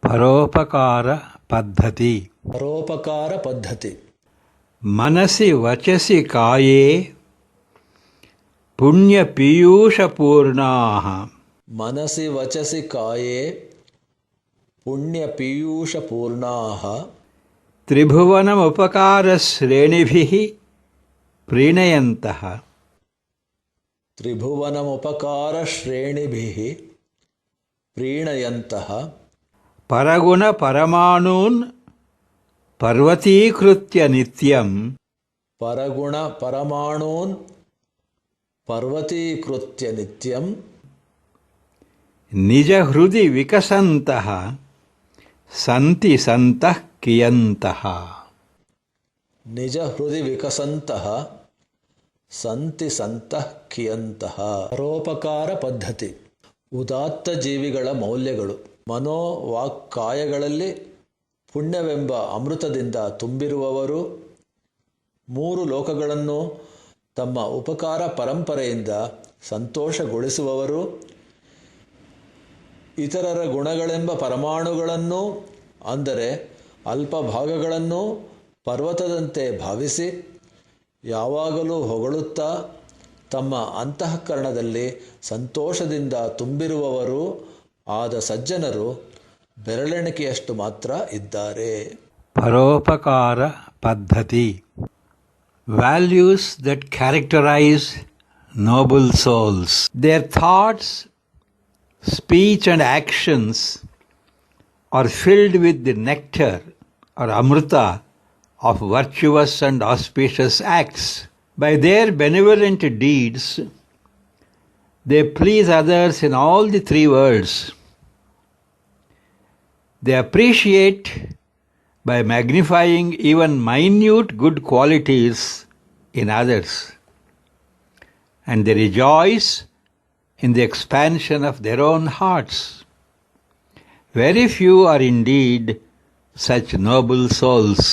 ಪರೋಪಕಾರ ಪದ್ಧತಿ. ಪರೋಪಕಾರ ಪದ್ಧತಿ. ಮನಸಿ ವಚಸಿ ಕಾಯೇ ಪುಣ್ಯ ಪೀಯೂಷಪೂರ್ಣಾಃ. ಮನಸಿ ವಚಸಿ ಕಾಯೇ ಪುಣ್ಯ ಪೀಯೂಷಪೂರ್ಣಾಃ. ತ್ರಿಭುವನಮುಪಕಾರಶ್ರೇಣಿಭಿಃ ಪ್ರೀಣಯಂತಃ. ತ್ರಿಭುವನಮುಪಕಾರಶ್ರೇಣಿಭಿಃ ಪ್ರೀಣಯಂತಃ. ಪರಗುಣ ಪರಮಾಣೂನ್ ಪರ್ವತೀಕೃತ್ಯ ನಿತ್ಯಂ. ಪರಗುಣ ಪರಮಾಣೂನ್ ಪರ್ವತೀಕೃತ್ಯ ನಿತ್ಯಂ. ನಿಜ ಹೃದಿ ವಿಕಸಂತಃ ಸಂತಿ ಸಂತಃ ಕಿಯಂತಃ. ನಿಜ ಹೃದಿ ವಿಕಸಂತಃ ಸಂತಿ ಸಂತಃ ಕಿಯಂತಃ. ಪರೋಪಕಾರ ಪದ್ಧತಿ. ಉದಾತ್ತ ಜೀವಿಗಳ ಮೌಲ್ಯಗಳು. ಮನೋ ವಾಕ್ಕಾಯಗಳಲ್ಲಿ ಪುಣ್ಯವೆಂಬ ಅಮೃತದಿಂದ ತುಂಬಿರುವವರು, ಮೂರು ಲೋಕಗಳನ್ನು ತಮ್ಮ ಉಪಕಾರ ಪರಂಪರೆಯಿಂದ ಸಂತೋಷಗೊಳಿಸುವವರು, ಇತರರ ಗುಣಗಳೆಂಬ ಪರಮಾಣುಗಳನ್ನು ಅಂದರೆ ಅಲ್ಪ ಭಾಗಗಳನ್ನು ಪರ್ವತದಂತೆ ಭಾವಿಸಿ ಯಾವಾಗಲೂ ಹೊಗಳುತ್ತಾ ತಮ್ಮ ಅಂತಃಕರಣದಲ್ಲಿ ಸಂತೋಷದಿಂದ ತುಂಬಿರುವವರು ಆದ ಸಜ್ಜನರು ಬೆರಳೆಣಿಕೆಯಷ್ಟು ಮಾತ್ರ ಇದ್ದಾರೆ. ಪರೋಪಕಾರ ಪದ್ಧತಿ. Values that characterise noble souls. Their thoughts, speech and actions are filled with the nectar or amrita of virtuous and auspicious acts. By their benevolent deeds, they please others in all the three worlds. They appreciate by magnifying even minute good qualities in others, and they rejoice in the expansion of their own hearts. Very few are indeed such noble souls.